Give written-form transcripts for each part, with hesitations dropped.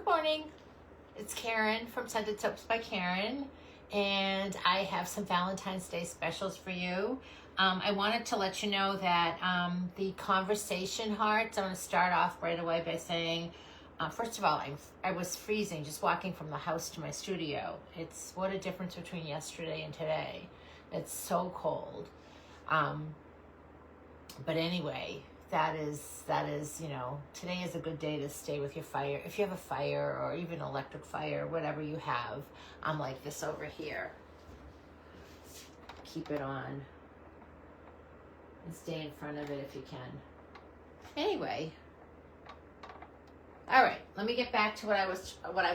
morning. It's Karen from Scented Soaps by Karen, and I have some Valentine's Day specials for you. I wanted to let you know that the conversation hearts, I'm going to start off right away by saying, first of all, I was freezing just walking from the house to my studio. It's what a difference between yesterday and today. It's so cold. But anyway, that is, you know, today is a good day to stay with your fire. If you have a fire or even electric fire, whatever you have, I'm like this over here. Keep it on and stay in front of it if you can. Anyway, all right, let me get back to what I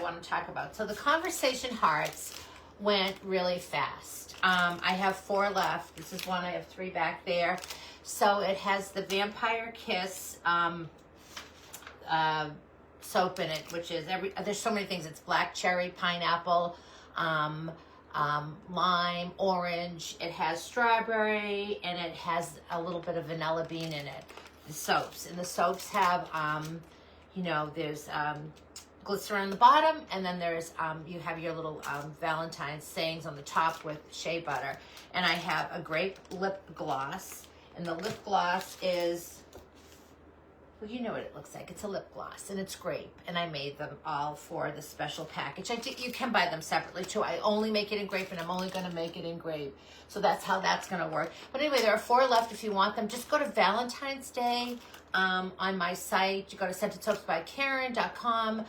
want to talk about. So the conversation hearts went really fast. I have 4 left. This is one. I have 3 back there. So it has the Vampire Kiss soap in it, which is there's so many things. It's black cherry, pineapple, lime, orange. It has strawberry, and it has a little bit of vanilla bean in it. The soaps, and the soaps have, you know, there's glycerin on the bottom, and then there's you have your little Valentine's sayings on the top with shea butter. And I have a grape lip gloss. And the lip gloss is, well, you know what it looks like. It's a lip gloss, and it's grape. And I made them all for the special package. You can buy them separately, too. I only make it in grape, and I'm only going to make it in grape. So that's how that's going to work. But anyway, there are 4 left if you want them. Just go to Valentine's Day on my site. You go to scentedsoapsbykaren.com.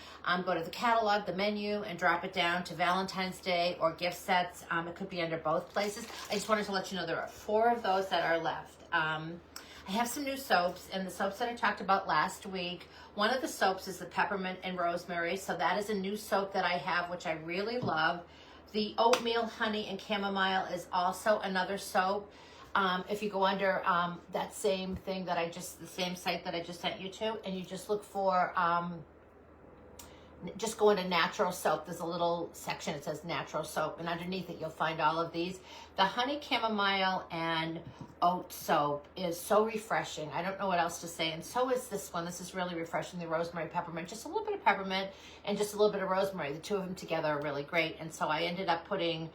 Go to the catalog, the menu, and drop it down to Valentine's Day or gift sets. It could be under both places. I just wanted to let you know there are 4 of those that are left. I have some new soaps, and the soaps that I talked about last week, one of the soaps is the peppermint and rosemary, so that is a new soap that I have, which I really love. The oatmeal, honey, and chamomile is also another soap. If you go under that same thing that the same site that I just sent you to, and you just look for, just go into natural soap. There's a little section that says natural soap, and underneath it you'll find all of these. The honey, chamomile, and oat soap is so refreshing. I don't know what else to say, and so is this one. This is really refreshing. The rosemary peppermint, just a little bit of peppermint and just a little bit of rosemary. The 2 of them together are really great. And so I ended up putting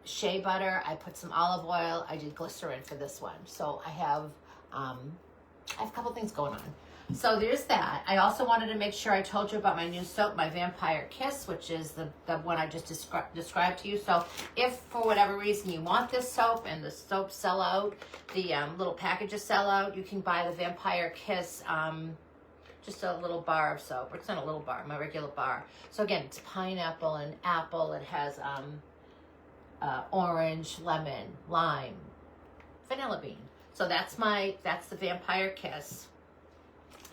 shea butter. I put some olive oil. I did glycerin for this one. So I have a couple things going on. So there's that. I also wanted to make sure I told you about my new soap, my Vampire Kiss, which is the one I just described to you. So if for whatever reason you want this soap and the soaps sell out, the little packages sell out, you can buy the Vampire Kiss, just a little bar of soap. It's not a little bar, my regular bar. So again, it's pineapple and apple. It has orange, lemon, lime, vanilla bean. So that's the Vampire Kiss.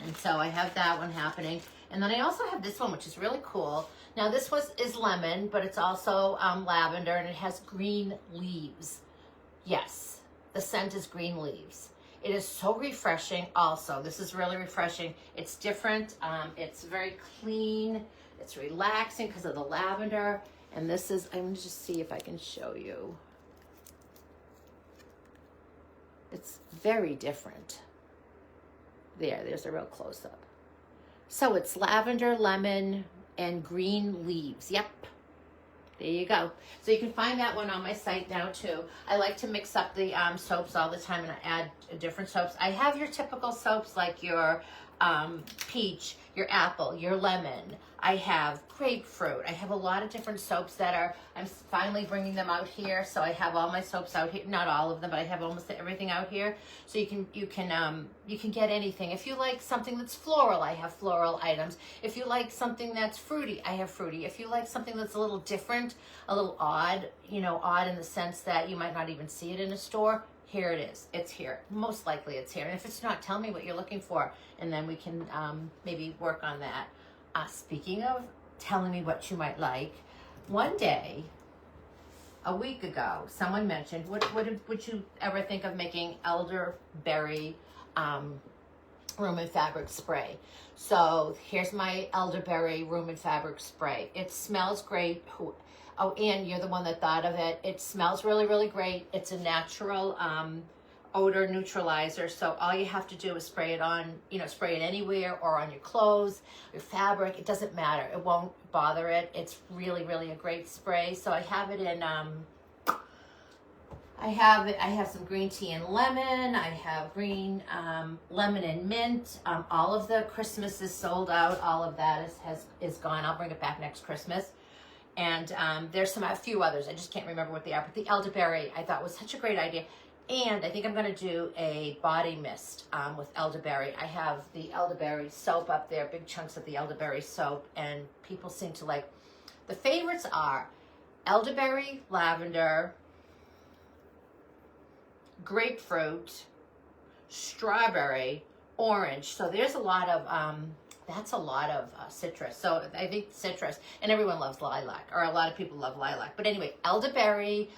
And so I have that one happening. And then I also have this one, which is really cool. Now this is lemon, but it's also lavender, and it has green leaves. Yes, the scent is green leaves. It is so refreshing also. This is really refreshing. It's different. It's very clean. It's relaxing because of the lavender. And this is, I'm going to just see if I can show you. It's very different. There's a real close-up. So it's lavender, lemon, and green leaves. Yep. There you go. So you can find that one on my site now, too. I like to mix up the soaps all the time, and I add different soaps. I have your typical soaps like your peach, your apple, your lemon. I have grapefruit. I have a lot of different soaps I'm finally bringing them out here. So I have all my soaps out here. Not all of them, but I have almost everything out here. So you can get anything. If you like something that's floral, I have floral items. If you like something that's fruity, I have fruity. If you like something that's a little different, a little odd, odd in the sense that you might not even see it in a store, here it is. It's here. Most likely it's here. And if it's not, tell me what you're looking for, and then we can maybe work on that. Speaking of telling me what you might like, one day, a week ago, someone mentioned, would you ever think of making elderberry room and fabric spray? So here's my elderberry room and fabric spray. It smells great. Oh, Ann, you're the one that thought of it. It smells really, really great. It's a natural odor neutralizer. So all you have to do is spray it on, spray it anywhere or on your clothes, your fabric. It doesn't matter. It won't bother it. It's really, really a great spray. So I have it in, I have some green tea and lemon. I have green lemon and mint. All of the Christmas is sold out. All of that is gone. I'll bring it back next Christmas. And there's a few others. I just can't remember what they are. But the elderberry I thought was such a great idea. And I think I'm going to do a body mist with elderberry. I have the elderberry soap up there, big chunks of the elderberry soap, and people seem to like. The favorites are elderberry, lavender, grapefruit, strawberry, orange. So there's a lot of, that's a lot of citrus. So I think citrus, and everyone loves lilac, or a lot of people love lilac. But anyway, elderberry,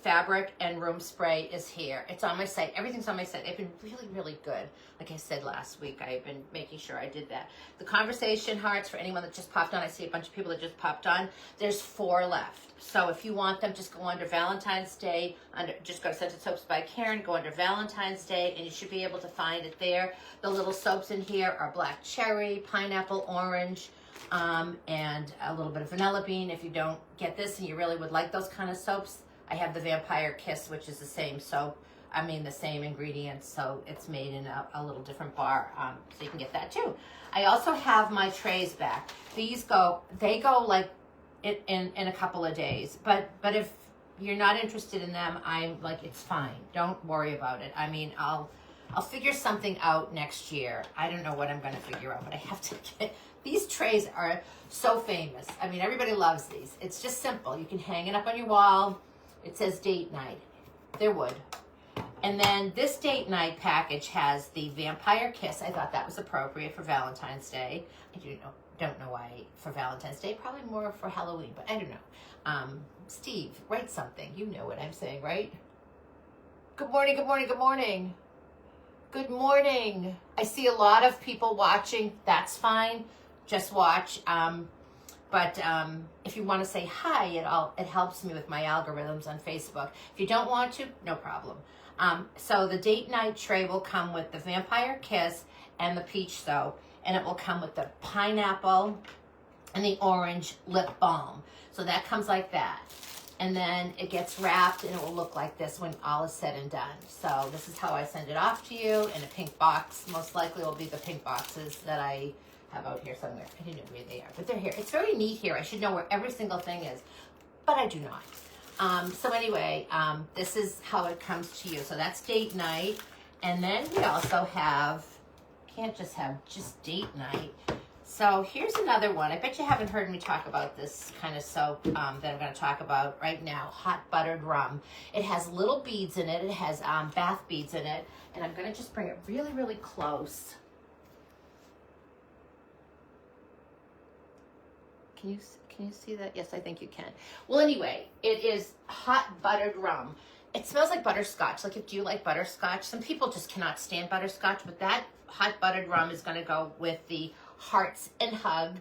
fabric and room spray is here. It's on my site. Everything's on my site. They've been really, really good. Like I said last week, I've been making sure I did that. The conversation hearts for anyone that just popped on. I see a bunch of people that just popped on. There's 4 left. So if you want them, just go under Valentine's Day. Just go to Scented Soaps by Karen. Go under Valentine's Day, and you should be able to find it there. The little soaps in here are black cherry, pineapple, orange, and a little bit of vanilla bean. If you don't get this and you really would like those kind of soaps, I have the Vampire Kiss, which is the same soap. The same ingredients, so it's made in a little different bar, so you can get that too. I also have my trays back. They go like in a couple of days, but if you're not interested in them, I'm like, it's fine. Don't worry about it. I'll figure something out next year. I don't know what I'm going to figure out, but I have to get. These trays are so famous. Everybody loves these. It's just simple. You can hang it up on your wall. It says date night. They're wood. And then this date night package has the Vampire Kiss. I thought that was appropriate for Valentine's Day. I don't know why for Valentine's Day. Probably more for Halloween, but I don't know. Steve, write something. You know what I'm saying, right? Good morning, good morning, good morning. Good morning. I see a lot of people watching. That's fine. Just watch. But if you want to say hi, it helps me with my algorithms on Facebook. If you don't want to, no problem. So the date night tray will come with the Vampire Kiss and the peach soap, and it will come with the pineapple and the orange lip balm. So that comes like that. And then it gets wrapped, and it will look like this when all is said and done. So this is how I send it off to you in a pink box. Most likely will be the pink boxes that I have out here somewhere. I don't know where they are, but they're here. It's very neat here. I should know where every single thing is, but I do not. So anyway, this is how it comes to you. So that's date night. And then we also have, can't just have just date night. So here's another one. I bet you haven't heard me talk about this kind of soap that I'm going to talk about right now. Hot buttered rum. It has little beads in it. It has bath beads in it. And I'm going to just bring it really, really close. Can you see that? Yes, I think you can. Well, anyway, it is hot buttered rum. It smells like butterscotch. Like, do you like butterscotch? Some people just cannot stand butterscotch, but that hot buttered rum is going to go with the Hearts and Hug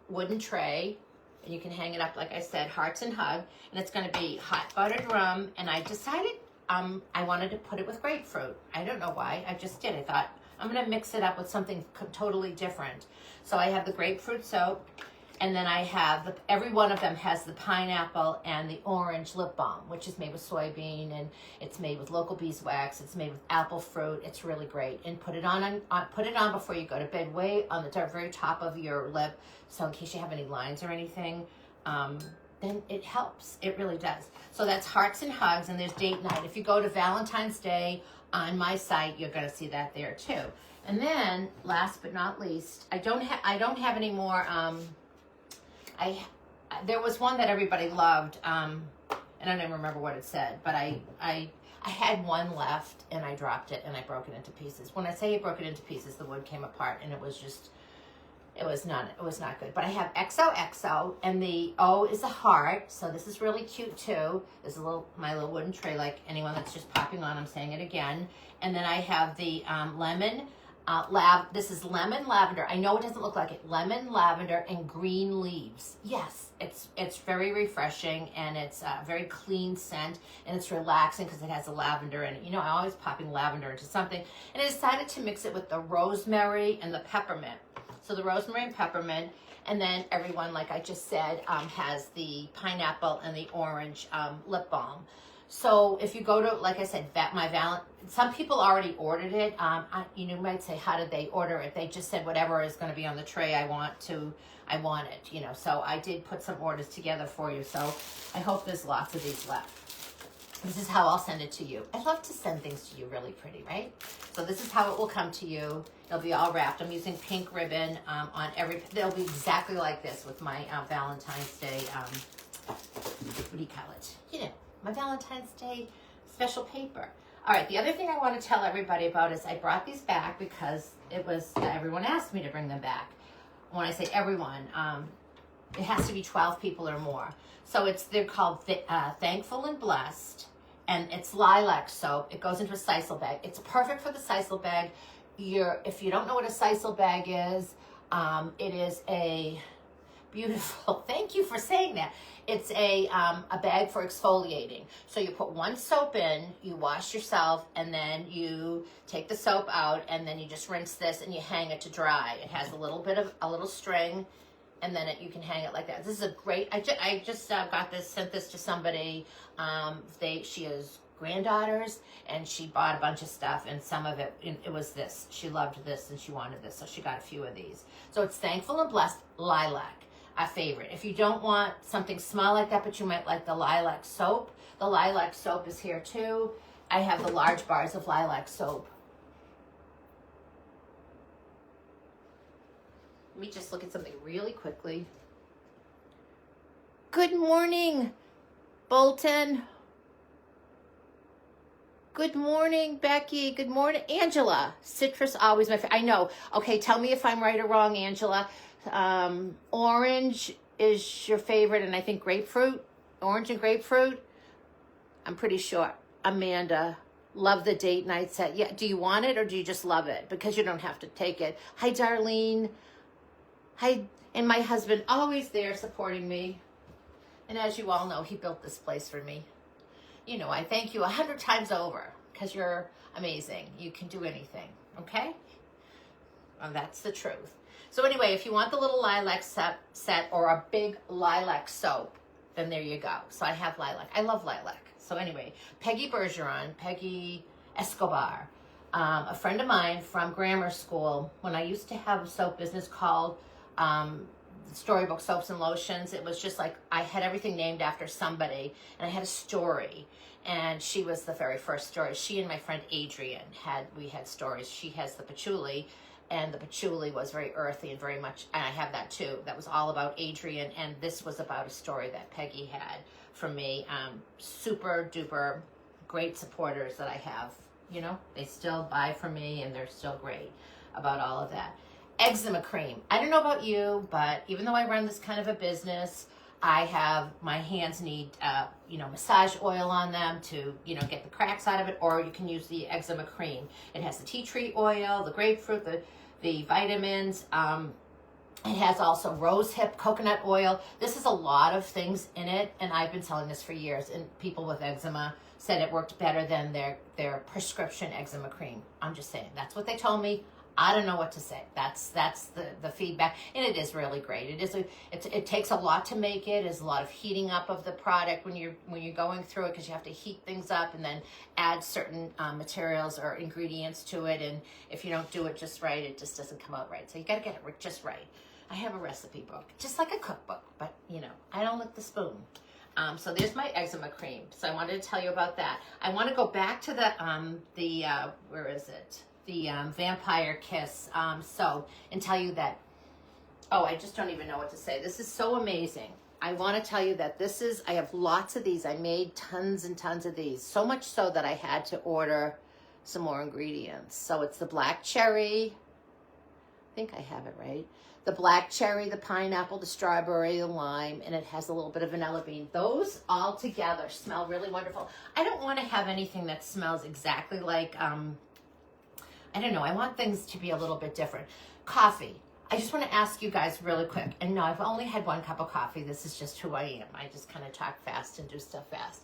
wooden tray. And you can hang it up, like I said, Hearts and Hug. And it's going to be hot buttered rum. And I decided I wanted to put it with grapefruit. I don't know why. I just did. I thought, I'm going to mix it up with something totally different. So I have the grapefruit soap. And then I have, every one of them has the pineapple and the orange lip balm, which is made with soybean, and it's made with local beeswax. It's made with apple fruit. It's really great. And put it on before you go to bed, way on the very top of your lip. So in case you have any lines or anything, then it helps. It really does. So that's Hearts and Hugs, and there's date night. If you go to Valentine's Day on my site, you're going to see that there too. And then, last but not least, I don't have any more. There was one that everybody loved, and I don't remember what it said, but I had one left, and I dropped it, and I broke it into pieces. When I say I broke it into pieces, the wood came apart, and it was not good. But I have XOXO, and the O is a heart, so this is really cute too. This is my little wooden tray, like anyone that's just popping on, I'm saying it again. And then I have the lemon, This is lemon lavender. I know it doesn't look like it. Lemon lavender and green leaves. Yes, it's very refreshing, and it's a very clean scent, and it's relaxing because it has the lavender in it. You know, I'm always popping lavender into something, and I decided to mix it with the rosemary and the peppermint. So the rosemary and peppermint, and then everyone, like I just said, has the pineapple and the orange lip balm. So if you go to, like I said, some people already ordered it. You might say, how did they order it? They just said whatever is going to be on the tray, I want it, you know. So I did put some orders together for you. So I hope there's lots of these left. This is how I'll send it to you. I love to send things to you really pretty, right? So this is how it will come to you. It'll be all wrapped. I'm using pink ribbon on they'll be exactly like this with my Valentine's Day, what do you call it? You know, my Valentine's Day special paper. All right, the other thing I want to tell everybody about is I brought these back because everyone asked me to bring them back. When I say everyone, it has to be 12 people or more. So they're called Thankful and Blessed, and it's lilac soap. It goes into a sisal bag. It's perfect for the sisal bag. If you don't know what a sisal bag is, it is a beautiful, thank you for saying that. It's a bag for exfoliating. So you put one soap in, you wash yourself, and then you take the soap out, and then you just rinse this and you hang it to dry. It has a little string, and then you can hang it like that. This is a great, I just got this, sent this to somebody. She has granddaughters, and she bought a bunch of stuff, and some of it was this. She loved this, and she wanted this, so she got a few of these. So it's Thankful and Blessed Lilac, a favorite. If you don't want something smell like that, but you might like the lilac soap is here too. I have the large bars of lilac soap. Let me just look at something really quickly. Good morning, Bolton. Good morning, Becky. Good morning, Angela. Citrus, always my favorite. I know. Okay, tell me if I'm right or wrong, Angela. Orange is your favorite, and I think grapefruit. Orange and grapefruit. I'm pretty sure. Amanda, love the date night set. Yeah, do you want it or do you just love it? Because you don't have to take it. Hi, Darlene. Hi, and my husband, always there supporting me. And as you all know, he built this place for me. You know, I thank you 100 times over because you're amazing. You can do anything, okay? And that's the truth. So anyway, if you want the little lilac set or a big lilac soap, then there you go. So I have lilac. I love lilac. So anyway, Peggy Escobar, a friend of mine from grammar school, when I used to have a soap business called Storybook Soaps and Lotions, it was just like I had everything named after somebody, and I had a story, and she was the very first story. She and my friend Adrian we had stories. She has the patchouli, and the patchouli was very earthy and very much, and I have that too. That was all about Adrian, and this was about a story that Peggy had from me. Super duper great supporters that I have. You know, they still buy from me, and they're still great about all of that. Eczema cream. I don't know about you, but even though I run this kind of a business, my hands need, massage oil on them to, get the cracks out of it, or you can use the eczema cream. It has the tea tree oil, the grapefruit, the vitamins. It has also rosehip coconut oil. This is a lot of things in it, and I've been selling this for years, and people with eczema said it worked better than their prescription eczema cream. I'm just saying, that's what they told me. I don't know what to say. That's the feedback, and it is really great. It takes a lot to make it. There's a lot of heating up of the product when you're going through it, because you have to heat things up and then add certain materials or ingredients to it. And if you don't do it just right, it just doesn't come out right. So you got to get it just right. I have a recipe book, just like a cookbook, but I don't lick the spoon. So there's my eczema cream. So I wanted to tell you about that. I want to go back to the where is it? The Vampire Kiss soap, and tell you that, I just don't even know what to say. This is so amazing. I want to tell you that I have lots of these. I made tons and tons of these. So much so that I had to order some more ingredients. So it's the black cherry. I think I have it right. The black cherry, the pineapple, the strawberry, the lime, and it has a little bit of vanilla bean. Those all together smell really wonderful. I don't want to have anything that smells exactly like, I don't know. I want things to be a little bit different. Coffee. I just want to ask you guys really quick. And no, I've only had 1 cup of coffee. This is just who I am. I just kind of talk fast and do stuff fast.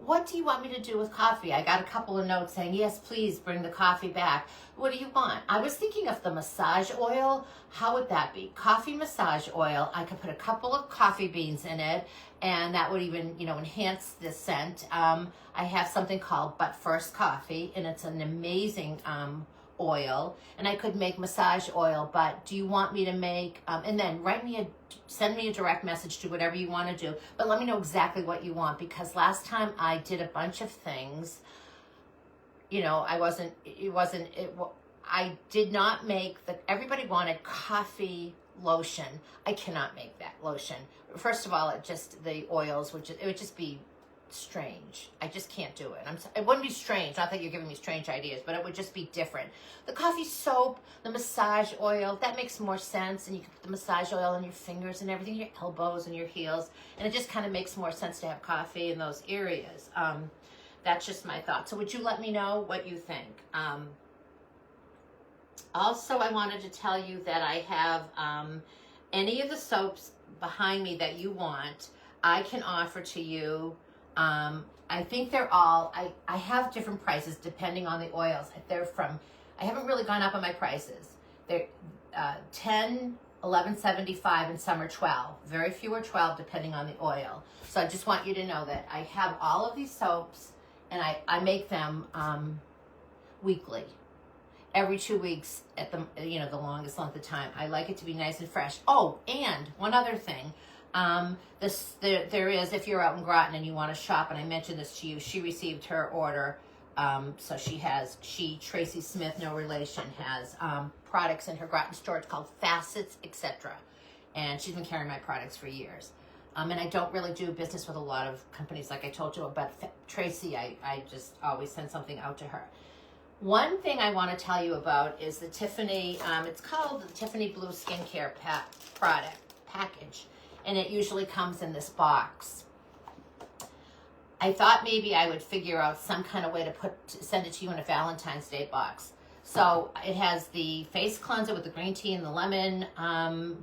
What do you want me to do with coffee? I got a couple of notes saying, yes, please bring the coffee back. What do you want? I was thinking of the massage oil. How would that be? Coffee massage oil. I could put a couple of coffee beans in it, and that would even, enhance the scent. I have something called But First Coffee, and it's an amazing oil, and I could make massage oil. But do you want me to make, and then send me a direct message to whatever you want to do, but let me know exactly what you want, because last time I did a bunch of things, I did not make everybody wanted coffee lotion. I cannot make that lotion. First of all, the oils it would just be strange. I just can't do it. It wouldn't be strange, not that you're giving me strange ideas, but it would just be different. The coffee soap, the massage oil, that makes more sense, and you can put the massage oil on your fingers and everything, your elbows and your heels, and it just kind of makes more sense to have coffee in those areas. That's just my thought. So would you let me know what you think? Also, I wanted to tell you that I have any of the soaps behind me that you want, I can offer to you. I think they're all, I have different prices depending on the oils. I haven't really gone up on my prices. They're 10, 11.75, and some are 12. Very few are 12 depending on the oil. So I just want you to know that I have all of these soaps, and I make them weekly. Every 2 weeks at the longest length of time. I like it to be nice and fresh. Oh, and one other thing. There is, if you're out in Groton and you want to shop, and I mentioned this to you, she received her order. So Tracy Smith, no relation, has products in her Groton store. It's called Facets, etc. And she's been carrying my products for years. And I don't really do business with a lot of companies, like I told you about Tracy. I just always send something out to her. One thing I want to tell you about is the Tiffany, it's called the Tiffany Blue Skincare product package, and it usually comes in this box. I thought maybe I would figure out some kind of way to send it to you in a Valentine's Day box. So it has the face cleanser with the green tea and the lemon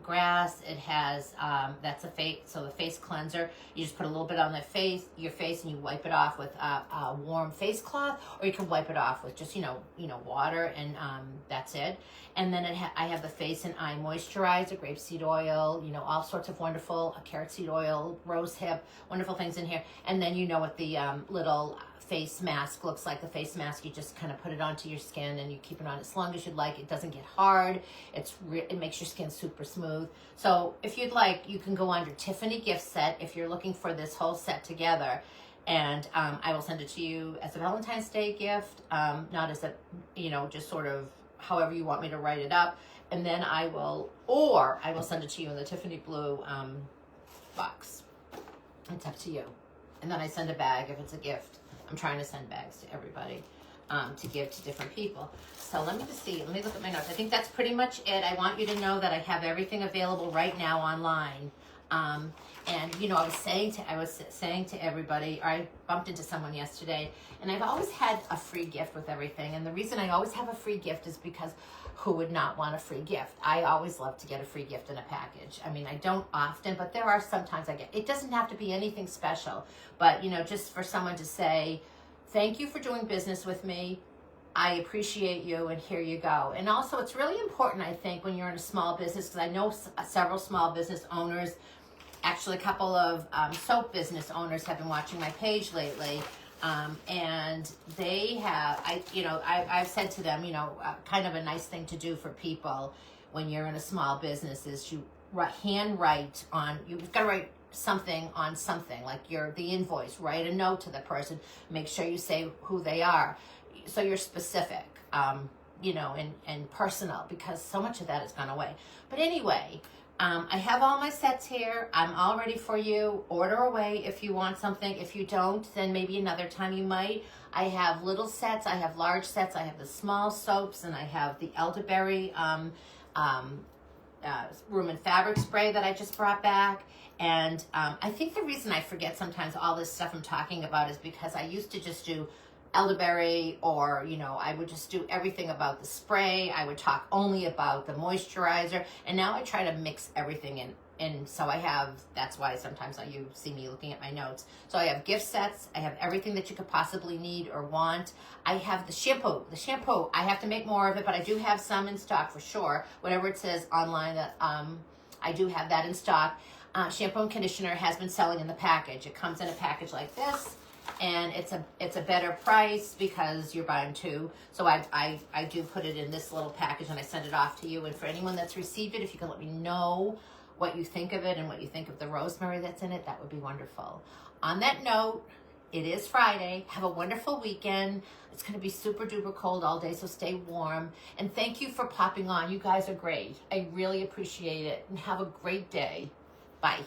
grass. It has the face cleanser. You just put a little bit on your face, and you wipe it off with a warm face cloth, or you can wipe it off with just water, and that's it. And then I have the face and eye moisturizer, grapeseed oil, all sorts of wonderful carrot seed oil, rose hip, wonderful things in here. And then what the little face mask looks like. The face mask, you just kind of put it onto your skin, and you keep it on as long as you'd like. It doesn't get hard. It makes your skin super smooth. So if you'd like, you can go under Tiffany gift set if you're looking for this whole set together, and I will send it to you as a Valentine's Day gift, not as a just sort of however you want me to write it up. And then I will send it to you in the Tiffany Blue box. It's up to you. And then I send a bag if it's a gift. I'm trying to send bags to everybody to give to different people. So let me just see. Let me look at my notes. I think that's pretty much it. I want you to know that I have everything available right now online. And I was saying to everybody, or I bumped into someone yesterday, and I've always had a free gift with everything. And the reason I always have a free gift is because who would not want a free gift? I always love to get a free gift in a package. I mean, I don't often, but there are sometimes I get. It doesn't have to be anything special, but just for someone to say, thank you for doing business with me. I appreciate you, and here you go. And also, it's really important, I think, when you're in a small business, because I know several small business owners. Actually, a couple of soap business owners have been watching my page lately, and they have, I've said to them, kind of a nice thing to do for people when you're in a small business is you handwrite on, you've got to write something on something, like the invoice, write a note to the person, make sure you say who they are, so you're specific, and personal, because so much of that has gone away. But anyway, I have all my sets here. I'm all ready for you. Order away if you want something. If you don't, then maybe another time you might. I have little sets. I have large sets. I have the small soaps, and I have the elderberry room and fabric spray that I just brought back. And I think the reason I forget sometimes all this stuff I'm talking about is because I used to just do elderberry, or, you know, I would just do everything about the spray. I would talk only about the moisturizer. And now I try to mix everything in. And so I have, that's why sometimes you see me looking at my notes. So I have gift sets. I have everything that you could possibly need or want. I have the shampoo. The shampoo, I have to make more of it, but I do have some in stock for sure. Whatever it says online, that I do have that in stock. Shampoo and conditioner has been selling in the package. It comes in a package like this, and it's a better price because you're buying two. So I do put it in this little package, and I send it off to you. And for anyone that's received it, if you can let me know what you think of it and what you think of the rosemary that's in it, that would be wonderful. On that note, it is Friday. Have a wonderful weekend. It's going to be super duper cold all day, so stay warm. And thank you for popping on. You guys are great. I really appreciate it. And have a great day. Bye.